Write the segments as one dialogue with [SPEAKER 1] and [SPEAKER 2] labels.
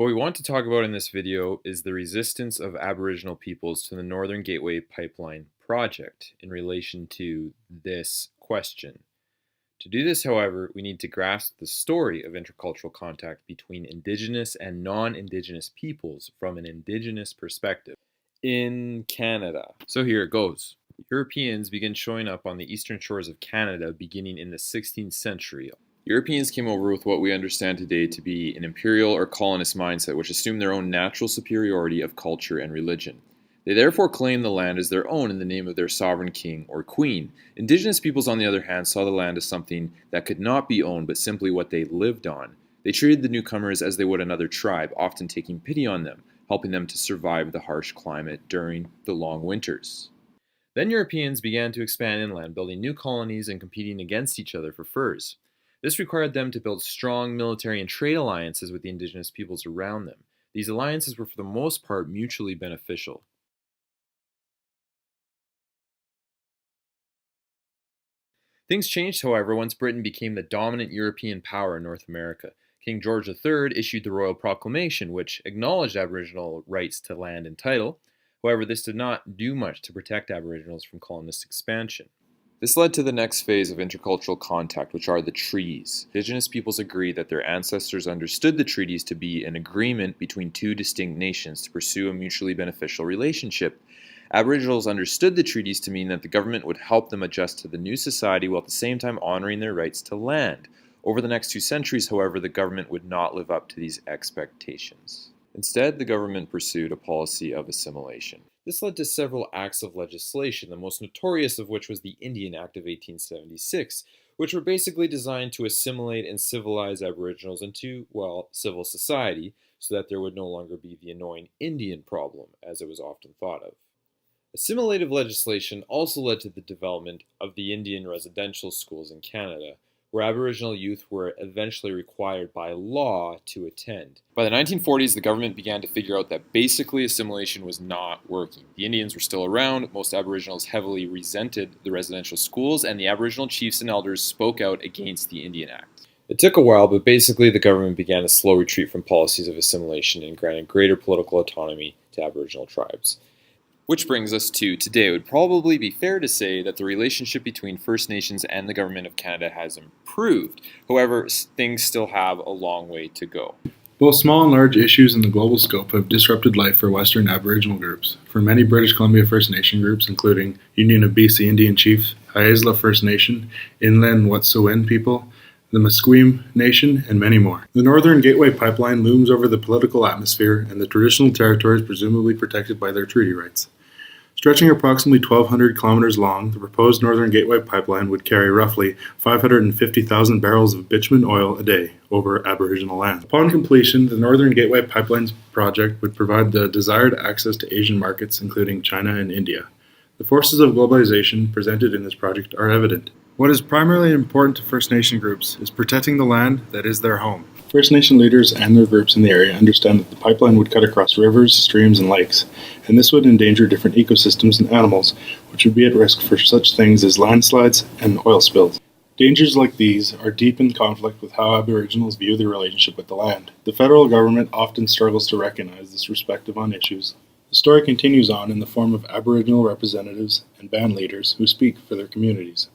[SPEAKER 1] What we want to talk about in this video is the resistance of Aboriginal peoples to the Northern Gateway Pipeline project in relation to this question. To do this, however, we need to grasp the story of intercultural contact between Indigenous and non-Indigenous peoples from an Indigenous perspective in Canada. So here it goes. Europeans began showing up on the eastern shores of Canada beginning in the 16th century. Europeans came over with what we understand today to be an imperial or colonist mindset which assumed their own natural superiority of culture and religion. They therefore claimed the land as their own in the name of their sovereign king or queen. Indigenous peoples, on the other hand, saw the land as something that could not be owned but simply what they lived on. They treated the newcomers as they would another tribe, often taking pity on them, helping them to survive the harsh climate during the long winters. Then Europeans began to expand inland, building new colonies and competing against each other for furs. This required them to build strong military and trade alliances with the Indigenous peoples around them. These alliances were for the most part mutually beneficial. Things changed, however, once Britain became the dominant European power in North America. King George III issued the Royal Proclamation, which acknowledged Aboriginal rights to land and title. However, this did not do much to protect Aboriginals from colonist expansion. This led to the next phase of intercultural contact, which are the treaties. Indigenous peoples agreed that their ancestors understood the treaties to be an agreement between two distinct nations to pursue a mutually beneficial relationship. Aboriginals understood the treaties to mean that the government would help them adjust to the new society while at the same time honoring their rights to land. Over the next 2 centuries, however, the government would not live up to these expectations. Instead, the government pursued a policy of assimilation. This led to several acts of legislation, the most notorious of which was the Indian Act of 1876, which were basically designed to assimilate and civilize Aboriginals into, well, civil society, so that there would no longer be the annoying Indian problem, as it was often thought of. Assimilative legislation also led to the development of the Indian residential schools in Canada, where Aboriginal youth were eventually required by law to attend. By the 1940s, the government began to figure out that basically assimilation was not working. The Indians were still around, most Aboriginals heavily resented the residential schools, and the Aboriginal chiefs and elders spoke out against the Indian Act. It took a while, but basically the government began a slow retreat from policies of assimilation and granted greater political autonomy to Aboriginal tribes. Which brings us to today. It would probably be fair to say that the relationship between First Nations and the Government of Canada has improved. However, things still have a long way to go.
[SPEAKER 2] Both small and large issues in the global scope have disrupted life for Western Aboriginal groups. For many British Columbia First Nation groups, including Union of BC Indian Chiefs, Haisla First Nation, Inland Wet'suwet'en people, the Musqueam Nation, and many more. The Northern Gateway Pipeline looms over the political atmosphere and the traditional territories presumably protected by their treaty rights. Stretching approximately 1,200 kilometers long, the proposed Northern Gateway Pipeline would carry roughly 550,000 barrels of bitumen oil a day over Aboriginal land. Upon completion, the Northern Gateway Pipeline project would provide the desired access to Asian markets, including China and India. The forces of globalization presented in this project are evident. What is primarily important to First Nation groups is protecting the land that is their home. First Nation leaders and their groups in the area understand that the pipeline would cut across rivers, streams, and lakes, and this would endanger different ecosystems and animals, which would be at risk for such things as landslides and oil spills. Dangers like these are deep in conflict with how Aboriginals view their relationship with the land. The federal government often struggles to recognize this perspective on issues. The story continues on in the form of Aboriginal representatives and band leaders who speak for their communities.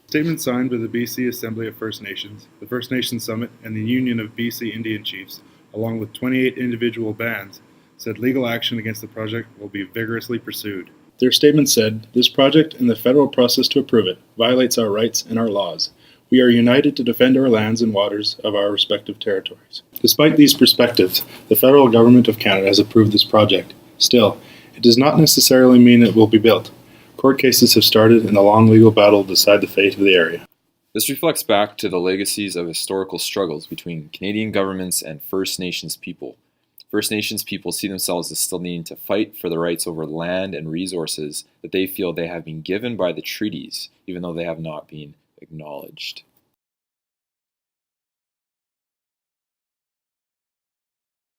[SPEAKER 2] Statement signed by the BC Assembly of First Nations, the First Nations Summit, and the Union of BC Indian Chiefs, along with 28 individual bands, said legal action against the project will be vigorously pursued. Their statement said, "This project and the federal process to approve it violates our rights and our laws. We are united to defend our lands and waters of our respective territories." Despite these perspectives, the federal government of Canada has approved this project. Still, it does not necessarily mean it will be built. Court cases have started and a long legal battle to decide the fate of the area.
[SPEAKER 1] This reflects back to the legacies of historical struggles between Canadian governments and First Nations people. First Nations people see themselves as still needing to fight for the rights over land and resources that they feel they have been given by the treaties, even though they have not been acknowledged.